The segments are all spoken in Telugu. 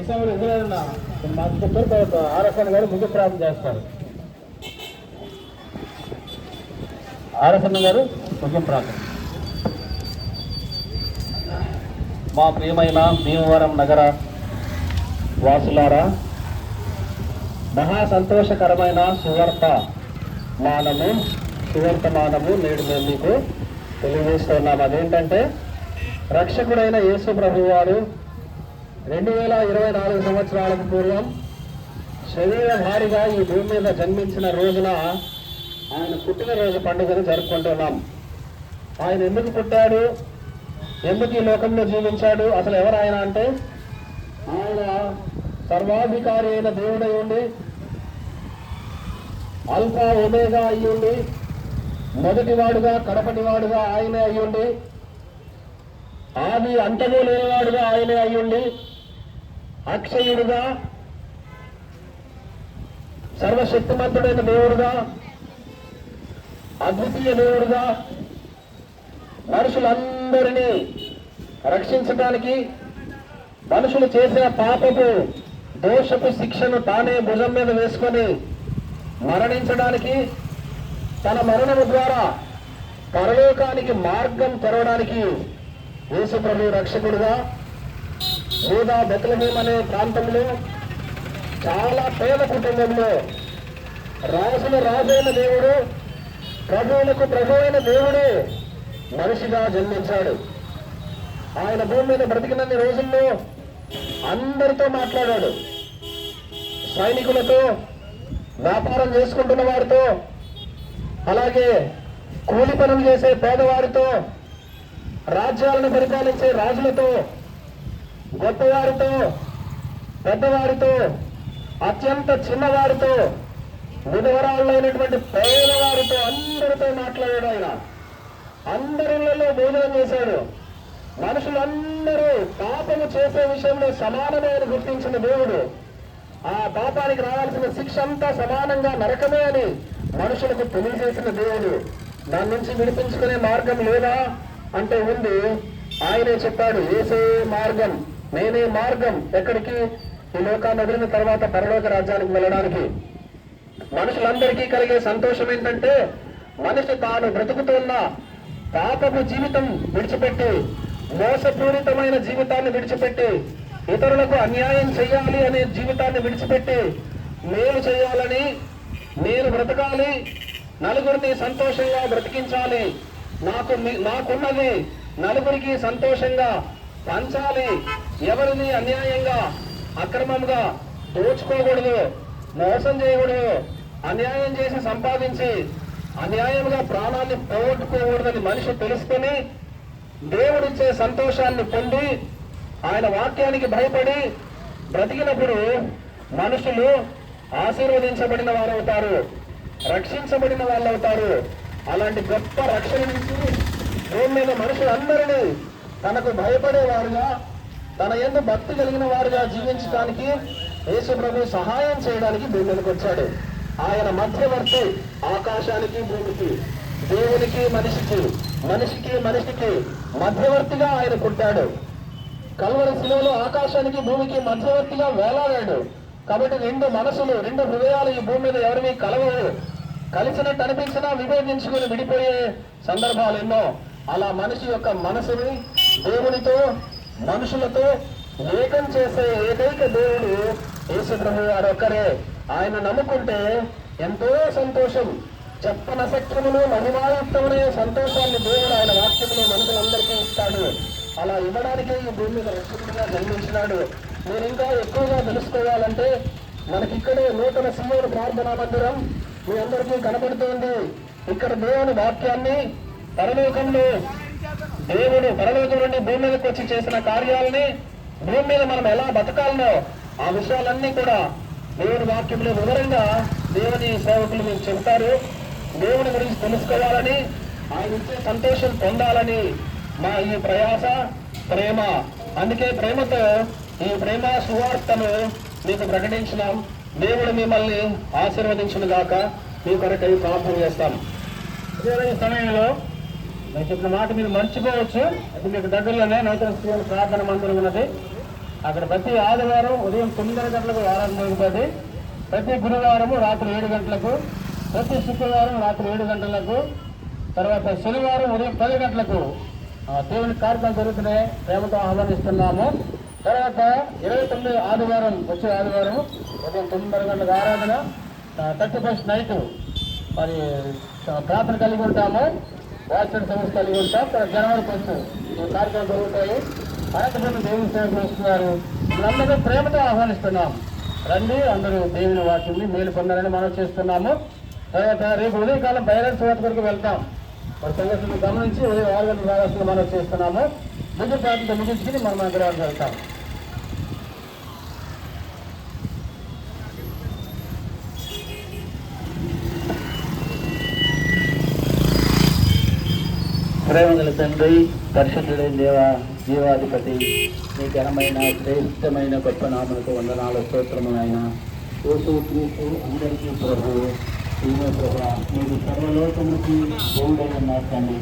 సమయంలో ఎదురైనా మాకు చెప్పారు ఆర్ఎస్ఎన్ గారు ముఖ్య ప్రార్థన చేస్తారు. ఆర్ఎస్ఎన్ గారు ముఖ్య ప్రార్థన. మా ప్రియమైన భీమవరం నగర వాసులారా, మహా సంతోషకరమైన సువర్తమానము నేడు మేము మీకు తెలియజేస్తున్నాం. అదేంటంటే, రక్షకుడైన యేసు ప్రభువు వారు 2024 సంవత్సరాలకు పూర్వం శరీరధారిగా ఈ భూమి మీద జన్మించిన రోజున ఆయన పుట్టినరోజు పండుగను జరుపుకుంటున్నాం. ఆయన ఎందుకు పుట్టాడు, ఎందుకు ఈ లోకంలో జీవించాడు, అసలు ఎవరు ఆయన అంటే, ఆయన సర్వాధికారి అయిన దేవుడై ఉండి, అల్ఫా ఒమేగా అయ్యుండి, మొదటివాడుగా కడపటివాడుగా ఆయనే అయ్యుండి, ఆది అంతము లేనివాడుగా ఆయనే అయ్యుండి, అక్షయుడుగా సర్వశక్తిమంతుడైన దేవుడుగా, అద్వితీయ దేవుడుగా మనుషులందరినీ రక్షించడానికి, మనుషులు చేసిన పాపపు దోషపు శిక్షను తానే భుజం మీద వేసుకొని మరణించడానికి, తన మరణము ద్వారా పరలోకానికి మార్గం తెరవడానికి యేసు ప్రభు రక్షకుడుగా యూదా బెత్లెహేం అనే ప్రాంతంలో చాలా పేద కుటుంబంలో రాజుల రాజైన దేవుడు, ప్రభువులకు ప్రభువైన దేవుడు మనిషిగా జన్మించాడు. ఆయన భూమి మీద బ్రతికినన్ని రోజుల్లో అందరితో మాట్లాడాడు. సైనికులతో, వ్యాపారం చేసుకుంటున్న వారితో, అలాగే కూలి పనులు చేసే పేదవారితో, రాజ్యాలను పరిపాలించే రాజులతో, గొప్పవారితో, పెద్దవారితో, అత్యంత చిన్నవారితో, విధవరాళ్ళైనటువంటి పేదవారితో అందరితో మాట్లాడాడు. ఆయన అందరిలో భోజనం చేశాడు. మనుషులందరూ పాపము చేసే విషయంలో సమానమే అని గుర్తించిన దేవుడు, ఆ పాపానికి రావాల్సిన శిక్ష అంతా సమానంగా నరకమే అని మనుషులకు తెలియజేసిన దేవుడు. దాని నుంచి విడిపించుకునే మార్గం లేదా అంటే ఉంది. ఆయనే చెప్పాడు, యేసే మార్గం, నేనే మార్గం. ఎక్కడికి? ఈ లోకాన్ని వదిలిన తర్వాత పరలోక రాజ్యానికి వెళ్ళడానికి. మనుషులందరికీ కలిగే సంతోషం ఏంటంటే, మనిషి తాను బ్రతుకుతున్న పాపపు జీవితం విడిచిపెట్టి, మోసపూరితమైన జీవితాన్ని విడిచిపెట్టి, ఇతరులకు అన్యాయం చేయాలి అనే జీవితాన్ని విడిచిపెట్టి, మేలు చేయాలని, నేను బ్రతకాలి, నలుగురిని సంతోషంగా బ్రతికించాలి, నాకున్నది నలుగురికి సంతోషంగా పంచాలి, ఎవరిని అన్యాయంగా అక్రమంగా దోచుకోకూడదు, మోసం చేయకూడదు, అన్యాయం చేసి సంపాదించి అన్యాయంగా ప్రాణాన్ని పోగొట్టుకోకూడదని మనిషి తెలుసుకుని దేవుడిచ్చే సంతోషాన్ని పొంది ఆయన వాక్యానికి భయపడి బ్రతికినప్పుడు మనుషులు ఆశీర్వదించబడిన వారు అవుతారు, రక్షించబడిన వాళ్ళు అవుతారు. అలాంటి గొప్ప రక్షణ నుంచి భూమి మీద మనుషులందరినీ తనకు భయపడేవారుగా, తన యందు భక్తి కలిగిన వారుగా జీవించడానికి యేసు ప్రభు సహాయం చేయడానికి భూమి మీదకి వచ్చాడు. ఆయన మధ్యవర్తి, ఆకాశానికి భూమికి, దేవునికి మనిషికి, మనిషికి మధ్యవర్తిగా ఆయన పుట్టాడు. కల్వరి శిలువలో ఆకాశానికి భూమికి మధ్యవర్తిగా వేలాడాడు. కాబట్టి రెండు మనసులు, రెండు హృదయాలు ఈ భూమి మీద ఎవరివి కలవవు. కలిసినట్టు అనిపించినా విభేదించుకుని విడిపోయే సందర్భాలు ఎన్నో. అలా మనిషి యొక్క మనసుని దేవునితో, మనుషులతో ఏకం చేసే ఏకైక దేవుడు యేసు ప్రభు వారు ఒక్కరే. ఆయన నమ్ముకుంటే ఎంతో సంతోషం, చెప్పనశక్యములు మహిమాయుక్తమనే సంతోషాన్ని దేవుడు ఆయన వాక్యంలో మనుషులందరికీ ఇస్తాడు. అలా ఇవ్వడానికే ఈ భూమి మీద రక్షకుడిగా జన్మించినాడు. మీరు ఇంకా ఎక్కువగా తెలుసుకోవాలంటే మనకిక్కడే నూతన సీయోను ప్రార్థనా మందిరం మీ అందరికీ కనబడుతుంది. ఇక్కడ దేవుని వాక్యాన్ని, పరలోకంలో దేవుడు పరలోకం నుండి భూమి మీదకి వచ్చి చేసిన కార్యాలని, భూమి మీద మనం ఎలా బతకాలనో ఆ విషయాలన్నీ కూడా దేవుని వాక్యంలో వివరంగా దేవుని సేవకులు మీకు చెబుతారు. దేవుని గురించి తెలుసుకోవాలని, ఆయన ఇచ్చే సంతోషం పొందాలని మా ఈ ప్రయాస, ప్రేమ. అందుకే ప్రేమతో ఈ ప్రేమ సువార్తను మీకు ప్రకటించినాం. దేవుడు మిమ్మల్ని ఆశీర్వదించును గాక. మీ కొరకై ప్రార్థన చేస్తాం. ఈ సమయంలో నేను చెప్పిన మాట మీరు మర్చిపోవచ్చు. అది మీకు దగ్గరలోనే నూతన సీయోను ప్రార్థన మందిరం ఉన్నది. అక్కడ ప్రతి ఆదివారం ఉదయం 9 గంటలకు ఆరాధన జరుగుతుంది. ప్రతి గురువారం రాత్రి 7 గంటలకు, ప్రతి శుక్రవారం రాత్రి 7 గంటలకు, తర్వాత శనివారం ఉదయం 10 గంటలకు దేవుని కార్యక్రమం జరుగుతున్నాయి. ప్రేమతో ఆహ్వానిస్తున్నాము. తర్వాత 29 ఆదివారం, వచ్చే ఆదివారం ఉదయం 9 గంటలకు ఆరాధన, 31st నైట్ మరి ప్రార్థన కలిగి ఉంటాము. వాట్సాప్ సర్వీస్ కలిగి ఉంటాం. జనవరి 1 ఈ కార్యక్రమం జరుగుతాయి. అనంతపురం దేవుని సేవకులు వస్తున్నారు. వీళ్ళందరూ ప్రేమతో ఆహ్వానిస్తున్నాం. రండి, అందరూ దేవుని వాక్యాన్ని మేలు పొందాలని మనం చేస్తున్నాము. తర్వాత రేపు ఉదయకాలం బయలు సువార్త వరకు వెళ్తాం. మరి సంగతులను గమనించి ఉదయం 6 గంటలకు రావాల్సిన మనం చేస్తున్నాము. ముందు ప్రాంతంతో ముగించుకుని మనం అక్కడ వెళ్తాం. ప్రేమగల తండ్రి, పరిశుద్ధుడైన దేవ, జీవాధిపతి, మీ ఘనమైన శ్రేష్టమైన గొప్ప నామలకు వందనాలు, స్తోత్రములైన యేసుక్రీస్తు అందరికీ ప్రభువు, ఈమె ప్రభా, మీరు సర్వలోకములకి దేవుడైన మాత్రమే.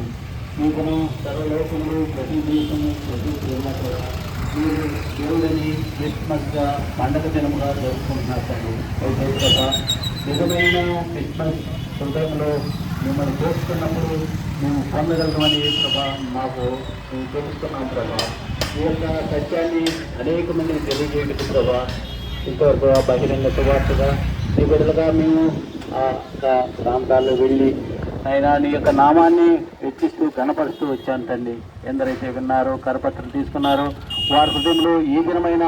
మీకును సర్వలోకములు, ప్రతి దేశము, ప్రతి ప్రేమ ప్రభా, మీరు దేవుడని క్రిస్మస్గా పండగ దినముగా జరుపుకుంటున్నారు తండ్రి. అయితే ప్రభా, నిజమైన క్రిస్మస్ హృదయంలో మిమ్మల్ని చేసుకున్నప్పుడు మేము పొందగలమని ప్రభా మాకు మేము తెలుస్తున్నాం ప్రభా. ఈ యొక్క సత్యాన్ని అనేక మందిని తెలియజేయటకు ప్రభా, ఇంతవరకు బహిరంగ సువార్తగా నీ బిడ్డలుగా మేము ఆ ప్రాంతాల్లో వెళ్ళి అయినా నీ యొక్క నామాన్ని వెచ్చిస్తూ కనపరుస్తూ వచ్చాను తండ్రి. ఎందరైతే విన్నారో, కరపత్రం తీసుకున్నారో, వారి హృదయంలో ఈ దినమైన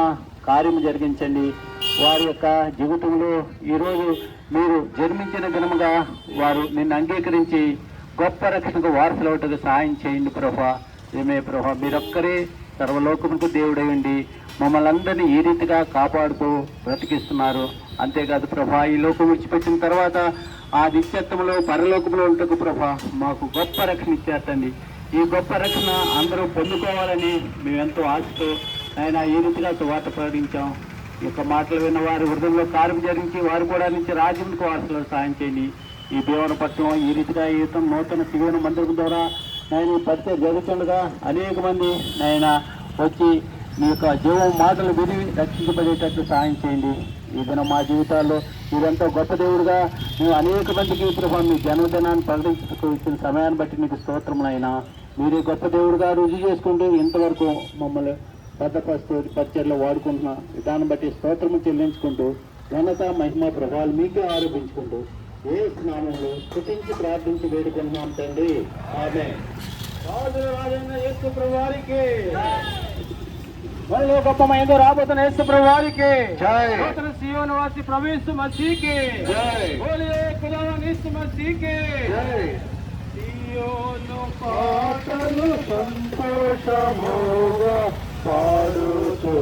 కార్యము జరిగించండి. వారి యొక్క జీవితంలో ఈరోజు మీరు జన్మించిన దినముగా వారు నిన్ను అంగీకరించి గొప్ప రక్షణకు వారసులవుటకు సహాయం చేయండి ప్రభా. ఏమే ప్రభా, మీరొక్కరే సర్వలోకములకు దేవుడయండి మమ్మల్ని అందరినీ ఈ రీతిగా కాపాడుతూ బ్రతికిస్తున్నారు. అంతేకాదు ప్రభా, ఈ లోకం విడిచిపెట్టిన తర్వాత ఆ నిత్యత్వంలో పరలోకంలో ఉంటకు ప్రభా మాకు గొప్ప రక్షణ ఇచ్చేస్తండి. ఈ గొప్ప రక్షణ అందరూ పొందుకోవాలని మేము ఎంతో ఆశతో ఆయన ఈ రీతిగా వార్త ప్రకటించాం. ఈ యొక్క మాటలు విన్న వారి హృదయంలో కార్యం జరిగించి వారు కూడా నుంచి రాజ్యంకు వారసులకు సాయం చేయండి. ఈ భీవనపట్నం ఈ రీతిగా ఈతం నూతన శివన మందిరం ద్వారా నేను పరిచయం జరుగుతుండగా అనేక మంది ఆయన వచ్చి మీ యొక్క జీవం మాటలు విని రక్షించబడేటట్లు సహాయం చేయండి. ఈ దినం మా జీవితాల్లో మీరెంతో గొప్ప దేవుడుగా మేము అనేక మందికి ప్రభావం మీ జన్మదినాన్ని ప్రకటించుకు ఇచ్చిన సమయాన్ని బట్టి మీకు స్తోత్రములైనా మీరే గొప్ప దేవుడుగా రుజువు చేసుకుంటూ ఇంతవరకు మమ్మల్ని భద్రపరుస్తూ పరిచయలో వాడుకుంటున్న విధానం బట్టి స్తోత్రము చెల్లించుకుంటూ ఘనత మహిమ ప్రభావాలు మీకే ఆరోపించుకుంటూ ఏ స్నామంలో స్తుతించి ప్రార్థించి వేడుకుంటున్నాం తండ్రి. ఆమేన్. రాజైన యేసు ప్రభువారికి, మనలో గొప్పమైందో రాబోతున్న యేసు ప్రభువారికి జై. నూతన సియోను వాసి ప్రభు యేసు మసీహుకి జై. బోలియే ఖుదావన్ యేసు మసీహుకి జై. సియోను పాటలు సంతోషముగా పాడుతూ